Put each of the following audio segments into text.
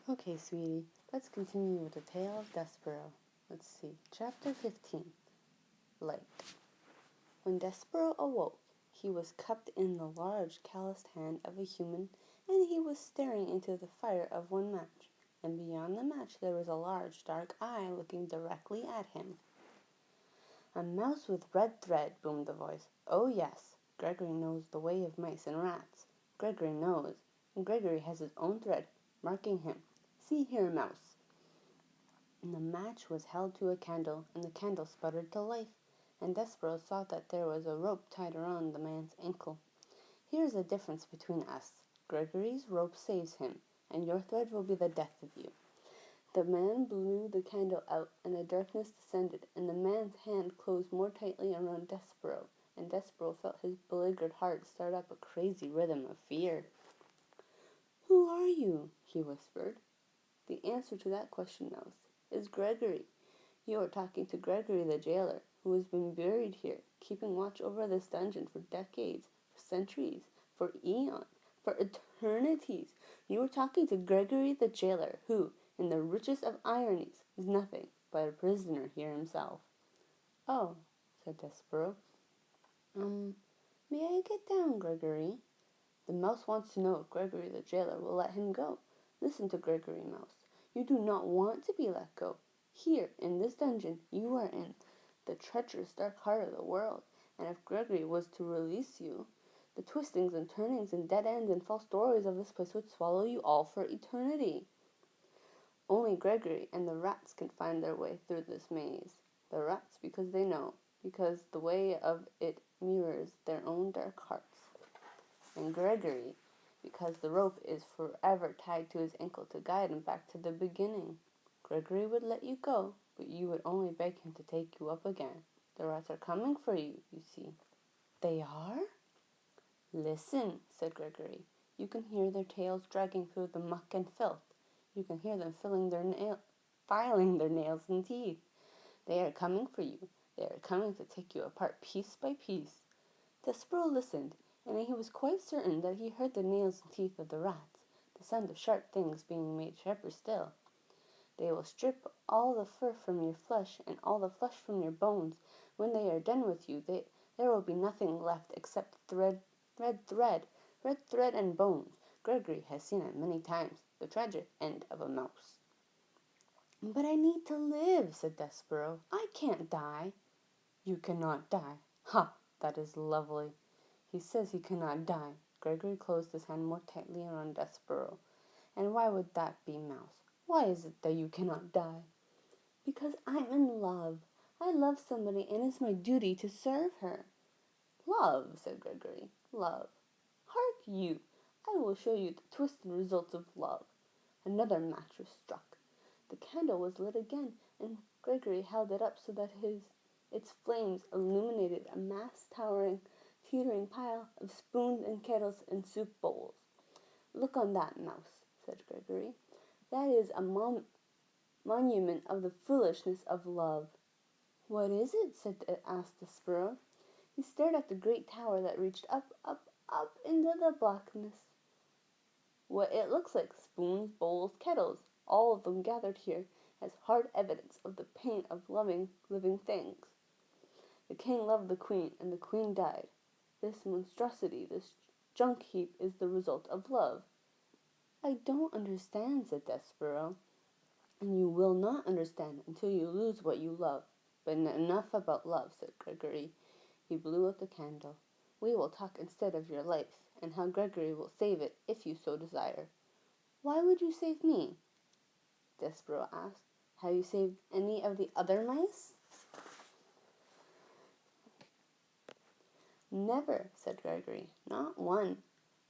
Okay, sweetie, let's continue with the tale of Despereaux. Let's see. Chapter 15. Light. When Despereaux awoke, he was cupped in the large calloused hand of a human, and he was staring into the fire of one match, and beyond the match there was a large dark eye looking directly at him. "A mouse with red thread," boomed the voice. "Oh, yes, Gregory knows the way of mice and rats. Gregory knows, and Gregory has his own thread, marking him. See here, mouse." And the match was held to a candle, and the candle sputtered to life, and Despereaux saw that there was a rope tied around the man's ankle. "Here's the difference between us. Gregory's rope saves him, and your thread will be the death of you." The man blew the candle out, and the darkness descended, and the man's hand closed more tightly around Despereaux, and Despereaux felt his beleaguered heart start up a crazy rhythm of fear. "Who are you?" he whispered. "The answer to that question, mouse, is Gregory. You are talking to Gregory the jailer, who has been buried here, keeping watch over this dungeon for decades, for centuries, for eons, for eternities. You are talking to Gregory the jailer, who, in the richest of ironies, is nothing but a prisoner here himself." "Oh," said Despereaux. May I get down, Gregory?" "The mouse wants to know if Gregory the jailer will let him go. Listen to Gregory, mouse. You do not want to be let go. Here, in this dungeon, you are in the treacherous dark heart of the world, and if Gregory was to release you, the twistings and turnings and dead ends and false doorways of this place would swallow you all for eternity. Only Gregory and the rats can find their way through this maze. The rats because they know, because the way of it mirrors their own dark hearts. And Gregory, because the rope is forever tied to his ankle to guide him back to the beginning. Gregory would let you go, but you would only beg him to take you up again. The rats are coming for you, you see." "They are?" "Listen," said Gregory. "You can hear their tails dragging through the muck and filth. You can hear them filing their nails and teeth. They are coming for you. They are coming to take you apart piece by piece." Despereaux listened, and he was quite certain that he heard the nails and teeth of the rats, the sound of sharp things being made sharper still. "They will strip all the fur from your flesh and all the flesh from your bones. When they are done with you, there will be nothing left except red thread and bones. Gregory has seen it many times, the tragic end of a mouse." "But I need to live," said Despereaux. "I can't die." "You cannot die. Ha! That is lovely. He says he cannot die." Gregory closed his hand more tightly around Despereaux. "And why would that be, mouse? Why is it that you cannot die?" "Because I'm in love. I love somebody, and it's my duty to serve her." "Love," said Gregory. "Love. Hark you, I will show you the twisted results of love." Another match was struck. The candle was lit again, and Gregory held it up so that its flames illuminated a mass-towering, teetering pile of spoons and kettles and soup bowls. "Look on that, mouse," said Gregory. "That is a monument of the foolishness of love." "What is it?" asked Despereaux. He stared at the great tower that reached up into the blackness. "What it looks like, spoons, bowls, kettles, all of them gathered here as hard evidence of the pain of loving living things. The king loved the queen, and the queen died. This monstrosity, this junk heap is the result of love." "I don't understand," said Despereaux. "And you will not understand until you lose what you love. But enough about love," said Gregory. He blew out the candle. "We will talk instead of your life, and how Gregory will save it if you so desire." "Why would you save me?" Despereaux asked. "Have you saved any of the other mice?" "Never," said Gregory. "Not one."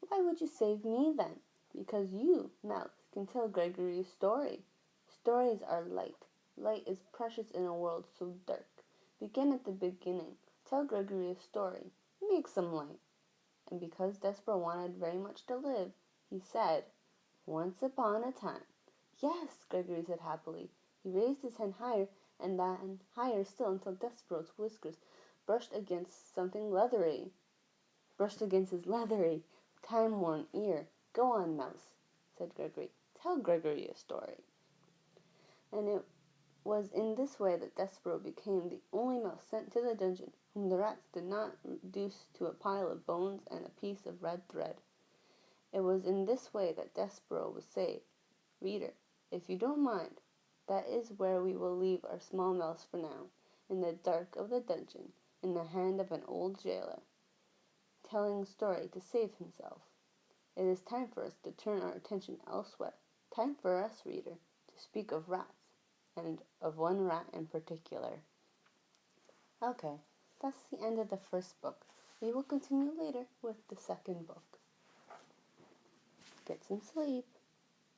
"Why would you save me, then?" "Because you, mouse, can tell Gregory a story. Stories are light. Light is precious in a world so dark. Begin at the beginning. Tell Gregory a story. Make some light." And because Despereaux wanted very much to live, he said, "Once upon a time." "Yes," Gregory said happily. He raised his hand higher, and then higher still, until Despereaux's whiskers brushed against his leathery, time-worn ear. "Go on, mouse," said Gregory. Tell Gregory a story. And it was in this way that Despereaux became the only mouse sent to the dungeon whom the rats did not reduce to a pile of bones and a piece of red thread. It was in this way that Despereaux was saved. Reader, if you don't mind, that is where we will leave our small mouse for now, in the dark of the dungeon, in the hand of an old jailer, telling a story to save himself. It is time for us to turn our attention elsewhere. Time for us, reader, to speak of rats, and of one rat in particular. Okay, that's the end of the first book. We will continue later with the second book. Get some sleep.